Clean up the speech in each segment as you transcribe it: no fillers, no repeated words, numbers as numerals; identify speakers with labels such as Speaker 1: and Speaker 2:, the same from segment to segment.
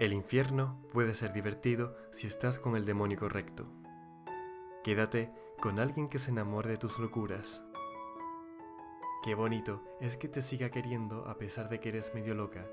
Speaker 1: El infierno puede ser divertido si estás con el demonio correcto. Quédate con alguien que se enamore de tus locuras. Qué bonito es que te siga queriendo a pesar de que eres medio loca.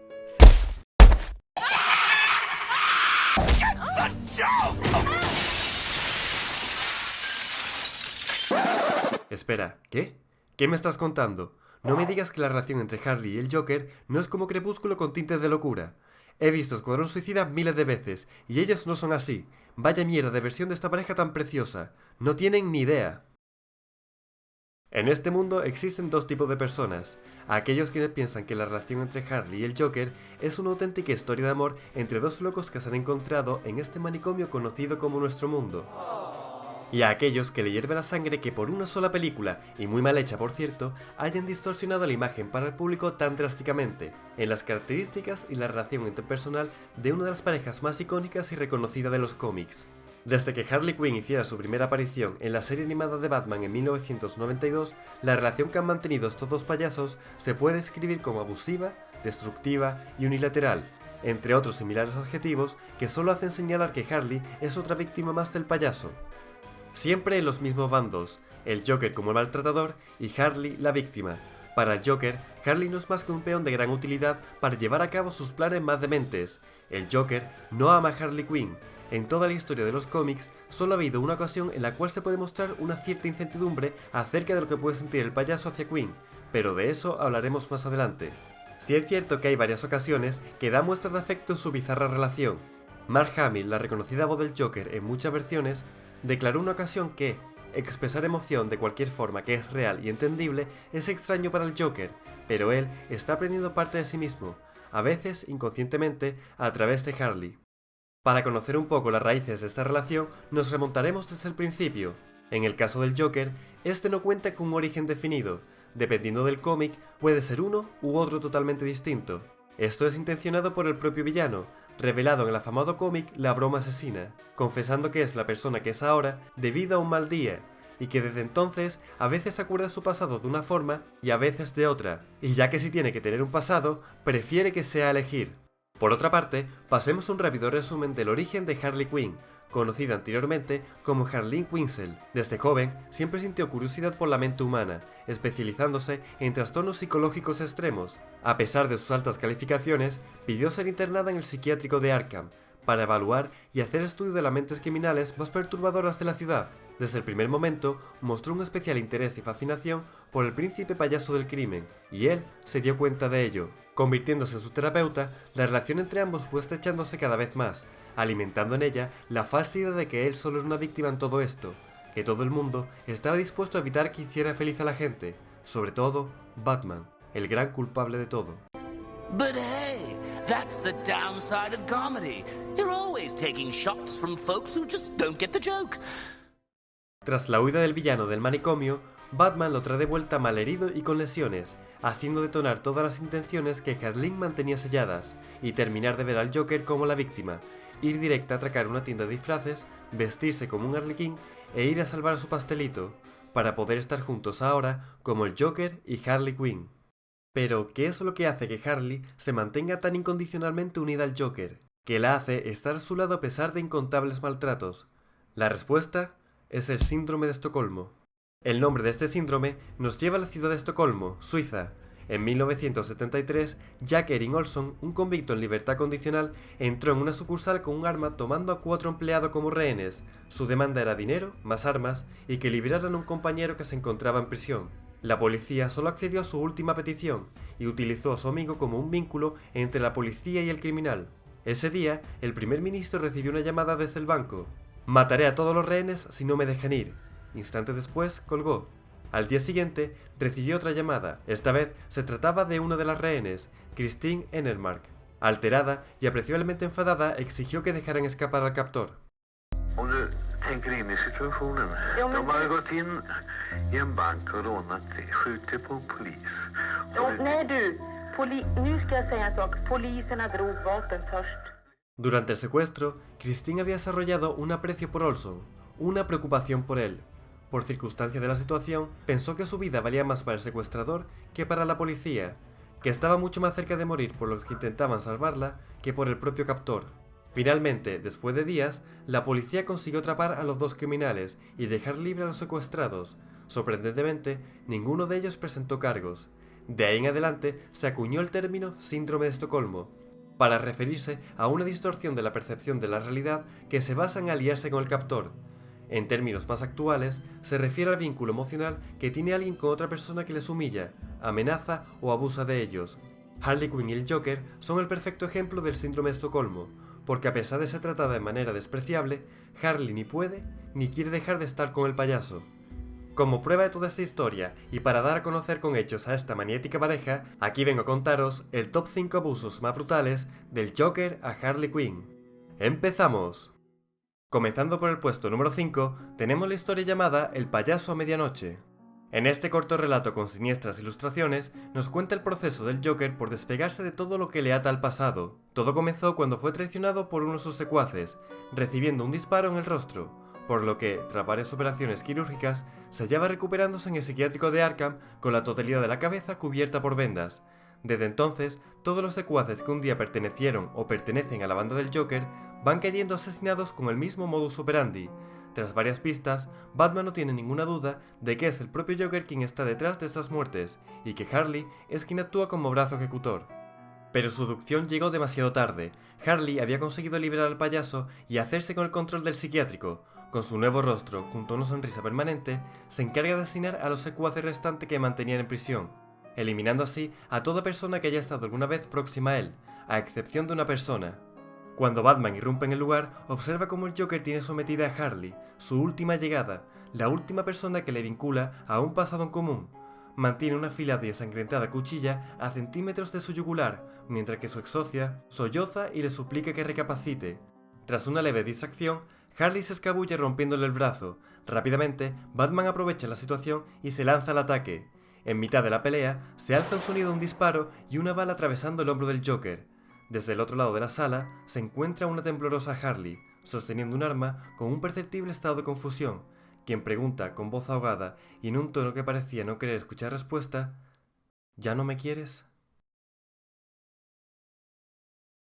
Speaker 1: Espera, ¿qué? ¿Qué me estás contando? No me digas que la relación entre Harley y el Joker no es como Crepúsculo con tintes de locura. He visto Escuadrón Suicida miles de veces, y ellos no son así. Vaya mierda de versión de esta pareja tan preciosa. No tienen ni idea. En este mundo existen dos tipos de personas. Aquellos que piensan que la relación entre Harley y el Joker es una auténtica historia de amor entre dos locos que se han encontrado en este manicomio conocido como nuestro mundo. Y a aquellos que le hierve la sangre que por una sola película, y muy mal hecha por cierto, hayan distorsionado la imagen para el público tan drásticamente, en las características y la relación interpersonal de una de las parejas más icónicas y reconocidas de los cómics. Desde que Harley Quinn hiciera su primera aparición en la serie animada de Batman en 1992, la relación que han mantenido estos dos payasos se puede describir como abusiva, destructiva y unilateral, entre otros similares adjetivos que solo hacen señalar que Harley es otra víctima más del payaso. Siempre en los mismos bandos, el Joker como el maltratador y Harley la víctima. Para el Joker, Harley no es más que un peón de gran utilidad para llevar a cabo sus planes más dementes. El Joker no ama a Harley Quinn. En toda la historia de los cómics, solo ha habido una ocasión en la cual se puede mostrar una cierta incertidumbre acerca de lo que puede sentir el payaso hacia Quinn, pero de eso hablaremos más adelante. Sí es cierto que hay varias ocasiones que dan muestras de afecto en su bizarra relación. Mark Hamill, la reconocida voz del Joker en muchas versiones, declaró una ocasión que expresar emoción de cualquier forma que es real y entendible es extraño para el Joker, pero él está aprendiendo parte de sí mismo, a veces inconscientemente, a través de Harley. Para conocer un poco las raíces de esta relación, nos remontaremos desde el principio. En el caso del Joker, este no cuenta con un origen definido. Dependiendo del cómic, puede ser uno u otro totalmente distinto. Esto es intencionado por el propio villano, revelado en el afamado cómic La Broma Asesina, confesando que es la persona que es ahora debido a un mal día, y que desde entonces a veces acuerda su pasado de una forma y a veces de otra, y ya que si tiene que tener un pasado, prefiere que sea elegir. Por otra parte, pasemos un rápido resumen del origen de Harley Quinn, conocida anteriormente como Harleen Quinzel. Desde joven, siempre sintió curiosidad por la mente humana, especializándose en trastornos psicológicos extremos. A pesar de sus altas calificaciones, pidió ser internada en el psiquiátrico de Arkham, para evaluar y hacer estudio de las mentes criminales más perturbadoras de la ciudad. Desde el primer momento, mostró un especial interés y fascinación por el príncipe payaso del crimen, y él se dio cuenta de ello. Convirtiéndose en su terapeuta, la relación entre ambos fue estrechándose cada vez más, alimentando en ella la falsa idea de que él solo es una víctima en todo esto, que todo el mundo estaba dispuesto a evitar que hiciera feliz a la gente, sobre todo Batman, el gran culpable de todo.
Speaker 2: But hey, that's the downside of comedy. You're always taking shots from folks who just don't get the joke.
Speaker 1: Tras la huida del villano del manicomio, Batman lo trae de vuelta malherido y con lesiones, haciendo detonar todas las intenciones que Harleen mantenía selladas, y terminar de ver al Joker como la víctima, ir directa a atracar una tienda de disfraces, vestirse como un arlequín e ir a salvar a su pastelito, para poder estar juntos ahora como el Joker y Harley Quinn. Pero, ¿qué es lo que hace que Harley se mantenga tan incondicionalmente unida al Joker? ¿Qué la hace estar a su lado a pesar de incontables maltratos? La respuesta es el síndrome de Estocolmo. El nombre de este síndrome nos lleva a la ciudad de Estocolmo, Suiza. En 1973, Jack Erin Olson, un convicto en libertad condicional, entró en una sucursal con un arma tomando a 4 empleados como rehenes. Su demanda era dinero, más armas, y que liberaran a un compañero que se encontraba en prisión. La policía solo accedió a su última petición, y utilizó a su amigo como un vínculo entre la policía y el criminal. Ese día, el primer ministro recibió una llamada desde el banco. «Mataré a todos los rehenes si no me dejan ir». Instantes después, colgó. Al día siguiente, recibió otra llamada. Esta vez se trataba de una de las rehenes, Christine Engelmark. Alterada y apreciablemente enfadada, exigió que dejaran escapar al captor.
Speaker 3: Om du tänker in i situationen. De har gått in i en bank och rånat dig, skjutit på en polis.
Speaker 4: Nej du, nu ska jag säga en sak. Poliserna drog vapen först.
Speaker 1: Durante el secuestro, Christine había desarrollado un aprecio por Olson, una preocupación por él. Por circunstancias de la situación, pensó que su vida valía más para el secuestrador que para la policía, que estaba mucho más cerca de morir por los que intentaban salvarla que por el propio captor. Finalmente, después de días, la policía consiguió atrapar a los dos criminales y dejar libre a los secuestrados. Sorprendentemente, ninguno de ellos presentó cargos. De ahí en adelante se acuñó el término síndrome de Estocolmo, para referirse a una distorsión de la percepción de la realidad que se basa en aliarse con el captor. En términos más actuales, se refiere al vínculo emocional que tiene alguien con otra persona que les humilla, amenaza o abusa de ellos. Harley Quinn y el Joker son el perfecto ejemplo del síndrome de Estocolmo, porque a pesar de ser tratada de manera despreciable, Harley ni puede ni quiere dejar de estar con el payaso. Como prueba de toda esta historia, y para dar a conocer con hechos a esta maniática pareja, aquí vengo a contaros el top 5 abusos más brutales del Joker a Harley Quinn. ¡Empezamos! Comenzando por el puesto número 5, tenemos la historia llamada El payaso a medianoche. En este corto relato con siniestras ilustraciones, nos cuenta el proceso del Joker por despegarse de todo lo que le ata al pasado. Todo comenzó cuando fue traicionado por uno de sus secuaces, recibiendo un disparo en el rostro, por lo que, tras varias operaciones quirúrgicas, se hallaba recuperándose en el psiquiátrico de Arkham con la totalidad de la cabeza cubierta por vendas. Desde entonces, todos los secuaces que un día pertenecieron o pertenecen a la banda del Joker van cayendo asesinados con el mismo modus operandi. Tras varias pistas, Batman no tiene ninguna duda de que es el propio Joker quien está detrás de estas muertes, y que Harley es quien actúa como brazo ejecutor. Pero su deducción llegó demasiado tarde. Harley había conseguido liberar al payaso y hacerse con el control del psiquiátrico. Con su nuevo rostro, junto a una sonrisa permanente, se encarga de asesinar a los secuaces restantes que mantenían en prisión, eliminando así a toda persona que haya estado alguna vez próxima a él, a excepción de una persona. Cuando Batman irrumpe en el lugar, observa cómo el Joker tiene sometida a Harley, su última llegada, la última persona que le vincula a un pasado en común. Mantiene una afilada y ensangrentada cuchilla a centímetros de su yugular, mientras que su exsocia solloza y le suplica que recapacite. Tras una leve distracción, Harley se escabulle rompiéndole el brazo. Rápidamente, Batman aprovecha la situación y se lanza al ataque. En mitad de la pelea, se alza un sonido de un disparo y una bala atravesando el hombro del Joker. Desde el otro lado de la sala, se encuentra una temblorosa Harley, sosteniendo un arma con un perceptible estado de confusión, quien pregunta con voz ahogada y en un tono que parecía no querer escuchar respuesta: ¿ya no me quieres?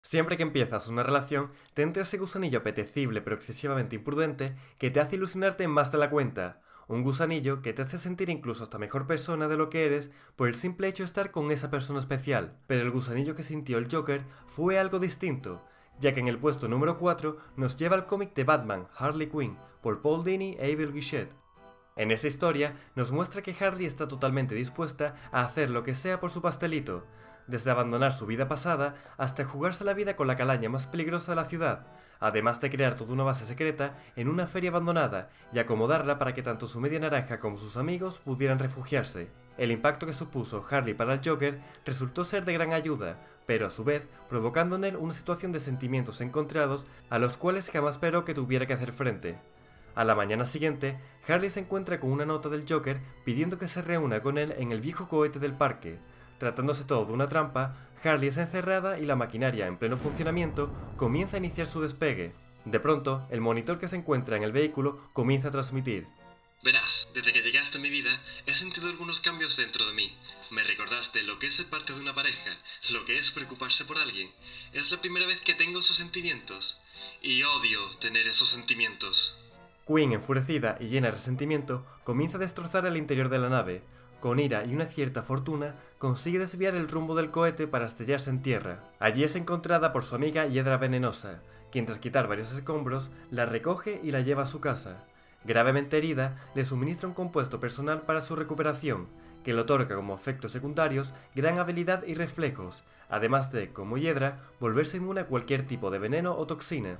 Speaker 1: Siempre que empiezas una relación, te entra ese gusanillo apetecible pero excesivamente imprudente que te hace ilusionarte más de la cuenta. Un gusanillo que te hace sentir incluso hasta mejor persona de lo que eres por el simple hecho de estar con esa persona especial. Pero el gusanillo que sintió el Joker fue algo distinto, ya que en el puesto número 4 nos lleva al cómic de Batman, Harley Quinn, por Paul Dini e Evil Guichet. En esa historia nos muestra que Harley está totalmente dispuesta a hacer lo que sea por su pastelito, desde abandonar su vida pasada hasta jugarse la vida con la calaña más peligrosa de la ciudad, además de crear toda una base secreta en una feria abandonada y acomodarla para que tanto su media naranja como sus amigos pudieran refugiarse. El impacto que supuso Harley para el Joker resultó ser de gran ayuda, pero a su vez provocando en él una situación de sentimientos encontrados a los cuales jamás esperó que tuviera que hacer frente. A la mañana siguiente, Harley se encuentra con una nota del Joker pidiendo que se reúna con él en el viejo cohete del parque. Tratándose todo de una trampa, Harley es encerrada y la maquinaria en pleno funcionamiento comienza a iniciar su despegue. De pronto, el monitor que se encuentra en el vehículo comienza a transmitir:
Speaker 5: Verás, desde que llegaste a mi vida, he sentido algunos cambios dentro de mí. Me recordaste lo que es ser parte de una pareja, lo que es preocuparse por alguien. Es la primera vez que tengo esos sentimientos. Y odio tener esos sentimientos.
Speaker 1: Quinn, enfurecida y llena de resentimiento, comienza a destrozar el interior de la nave. Con ira y una cierta fortuna, consigue desviar el rumbo del cohete para estrellarse en tierra. Allí es encontrada por su amiga Hiedra Venenosa, quien tras quitar varios escombros, la recoge y la lleva a su casa. Gravemente herida, le suministra un compuesto personal para su recuperación, que le otorga como efectos secundarios gran habilidad y reflejos, además de, como Hiedra, volverse inmune a cualquier tipo de veneno o toxina.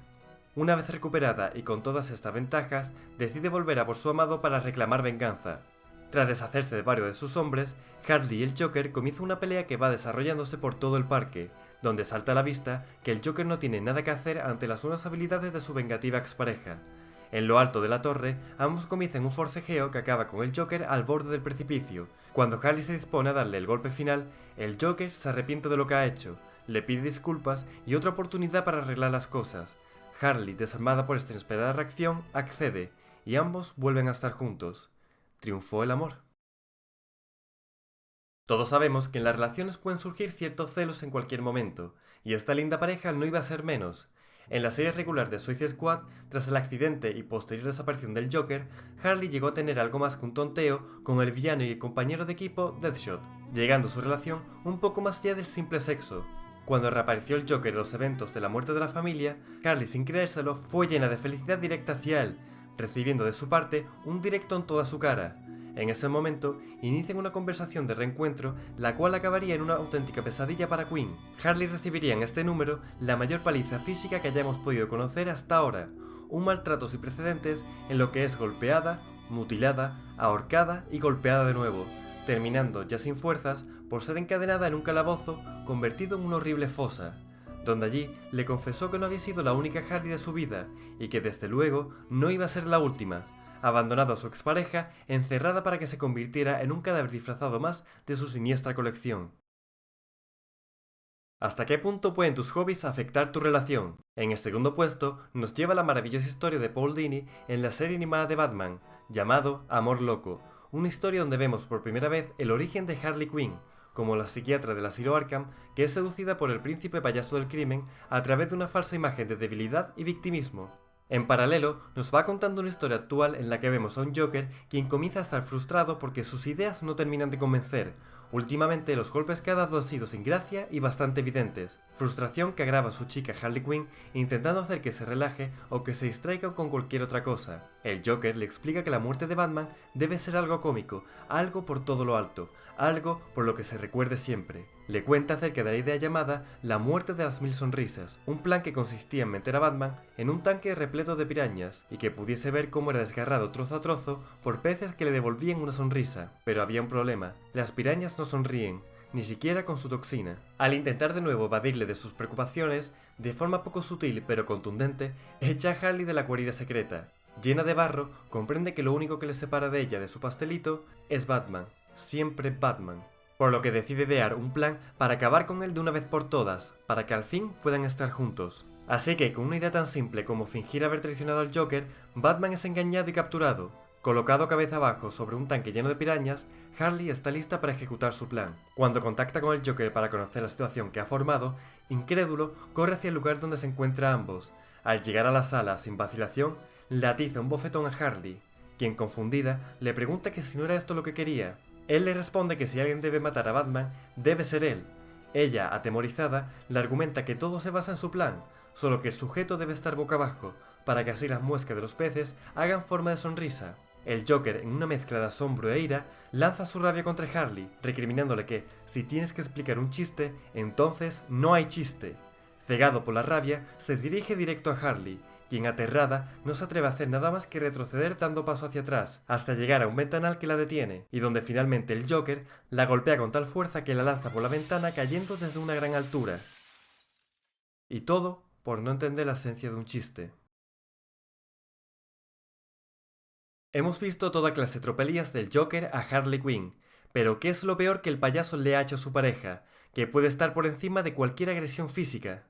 Speaker 1: Una vez recuperada y con todas estas ventajas, decide volver a por su amado para reclamar venganza. Tras deshacerse de varios de sus hombres, Harley y el Joker comienzan una pelea que va desarrollándose por todo el parque, donde salta a la vista que el Joker no tiene nada que hacer ante las nuevas habilidades de su vengativa expareja. En lo alto de la torre, ambos comienzan un forcejeo que acaba con el Joker al borde del precipicio. Cuando Harley se dispone a darle el golpe final, el Joker se arrepiente de lo que ha hecho, le pide disculpas y otra oportunidad para arreglar las cosas. Harley, desarmada por esta inesperada reacción, accede, y ambos vuelven a estar juntos. Triunfó el amor. Todos sabemos que en las relaciones pueden surgir ciertos celos en cualquier momento, y esta linda pareja no iba a ser menos. En la serie regular de Suicide Squad, tras el accidente y posterior desaparición del Joker, Harley llegó a tener algo más que un tonteo con el villano y compañero de equipo Deathshot, llegando su relación un poco más allá del simple sexo. Cuando reapareció el Joker en los eventos de la muerte de la familia, Harley, sin creérselo, fue llena de felicidad directa hacia él, recibiendo de su parte un directo en toda su cara. En ese momento, inician una conversación de reencuentro, la cual acabaría en una auténtica pesadilla para Quinn. Harley recibiría en este número la mayor paliza física que hayamos podido conocer hasta ahora, un maltrato sin precedentes en lo que es golpeada, mutilada, ahorcada y golpeada de nuevo, terminando ya sin fuerzas por ser encadenada en un calabozo convertido en una horrible fosa, donde allí le confesó que no había sido la única Harley de su vida y que desde luego no iba a ser la última, abandonado a su expareja, encerrada para que se convirtiera en un cadáver disfrazado más de su siniestra colección. ¿Hasta qué punto pueden tus hobbies afectar tu relación? En el segundo puesto nos lleva la maravillosa historia de Paul Dini en la serie animada de Batman, llamado Amor Loco, una historia donde vemos por primera vez el origen de Harley Quinn, como la psiquiatra del asilo Arkham, que es seducida por el príncipe payaso del crimen a través de una falsa imagen de debilidad y victimismo. En paralelo, nos va contando una historia actual en la que vemos a un Joker quien comienza a estar frustrado porque sus ideas no terminan de convencer. Últimamente los golpes que ha dado han sido sin gracia y bastante evidentes. Frustración que agrava a su chica Harley Quinn intentando hacer que se relaje o que se distraiga con cualquier otra cosa. El Joker le explica que la muerte de Batman debe ser algo cómico, algo por todo lo alto, algo por lo que se recuerde siempre. Le cuenta acerca de la idea llamada la muerte de las 1000 sonrisas, un plan que consistía en meter a Batman en un tanque repleto de pirañas y que pudiese ver cómo era desgarrado trozo a trozo por peces que le devolvían una sonrisa. Pero había un problema, las pirañas no sonríen, ni siquiera con su toxina. Al intentar de nuevo evadirle de sus preocupaciones, de forma poco sutil pero contundente, echa a Harley de la guarida secreta. Llena de barro, comprende que lo único que le separa de ella de su pastelito es Batman, siempre Batman. Por lo que decide idear un plan para acabar con él de una vez por todas, para que al fin puedan estar juntos. Así que con una idea tan simple como fingir haber traicionado al Joker, Batman es engañado y capturado. Colocado cabeza abajo sobre un tanque lleno de pirañas, Harley está lista para ejecutar su plan. Cuando contacta con el Joker para conocer la situación que ha formado, incrédulo, corre hacia el lugar donde se encuentran ambos. Al llegar a la sala sin vacilación, le atiza un bofetón a Harley, quien confundida le pregunta que si no era esto lo que quería. Él le responde que si alguien debe matar a Batman, debe ser él. Ella, atemorizada, le argumenta que todo se basa en su plan, solo que el sujeto debe estar boca abajo, para que así las muescas de los peces hagan forma de sonrisa. El Joker, en una mezcla de asombro e ira, lanza su rabia contra Harley, recriminándole que, si tienes que explicar un chiste, entonces no hay chiste. Cegado por la rabia, se dirige directo a Harley, quien aterrada no se atreve a hacer nada más que retroceder dando paso hacia atrás, hasta llegar a un ventanal que la detiene, y donde finalmente el Joker la golpea con tal fuerza que la lanza por la ventana cayendo desde una gran altura. Y todo por no entender la esencia de un chiste. Hemos visto toda clase de tropelías del Joker a Harley Quinn, pero ¿qué es lo peor que el payaso le ha hecho a su pareja, que puede estar por encima de cualquier agresión física?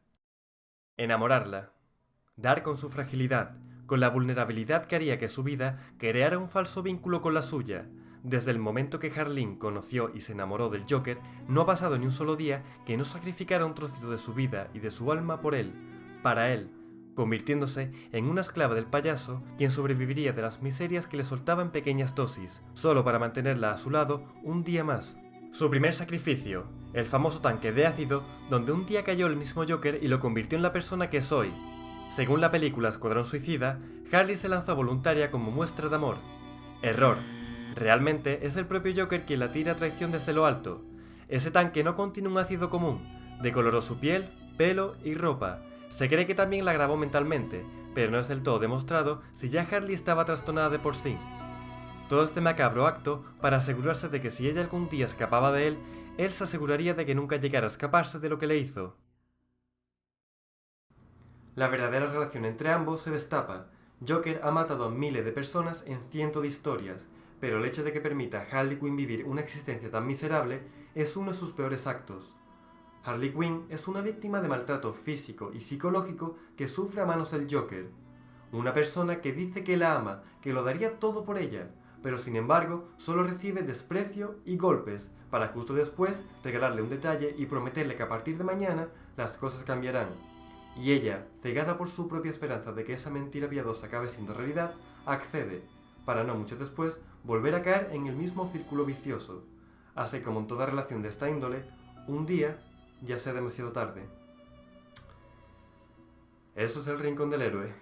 Speaker 1: Enamorarla. Dar con su fragilidad, con la vulnerabilidad que haría que su vida creara un falso vínculo con la suya. Desde el momento que Harley conoció y se enamoró del Joker, no ha pasado ni un solo día que no sacrificara un trocito de su vida y de su alma por él, para él, convirtiéndose en una esclava del payaso, quien sobreviviría de las miserias que le soltaba en pequeñas dosis, solo para mantenerla a su lado un día más. Su primer sacrificio, el famoso tanque de ácido, donde un día cayó el mismo Joker y lo convirtió en la persona que es hoy. Según la película Escuadrón Suicida, Harley se lanza voluntaria como muestra de amor. Error. Realmente es el propio Joker quien la tira a traición desde lo alto. Ese tanque no contiene un ácido común, decoloró su piel, pelo y ropa. Se cree que también la grabó mentalmente, pero no es del todo demostrado si ya Harley estaba trastornada de por sí. Todo este macabro acto para asegurarse de que si ella algún día escapaba de él, él se aseguraría de que nunca llegara a escaparse de lo que le hizo. La verdadera relación entre ambos se destapa. Joker ha matado a miles de personas en cientos de historias, pero el hecho de que permita a Harley Quinn vivir una existencia tan miserable es uno de sus peores actos. Harley Quinn es una víctima de maltrato físico y psicológico que sufre a manos del Joker. Una persona que dice que la ama, que lo daría todo por ella, pero sin embargo solo recibe desprecio y golpes, para justo después regalarle un detalle y prometerle que a partir de mañana las cosas cambiarán. Y ella, cegada por su propia esperanza de que esa mentira piadosa acabe siendo realidad, accede, para no mucho después volver a caer en el mismo círculo vicioso. Así como en toda relación de esta índole, un día ya sea demasiado tarde. Eso es el Rincón del Héroe.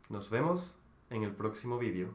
Speaker 1: Nos vemos en el próximo vídeo.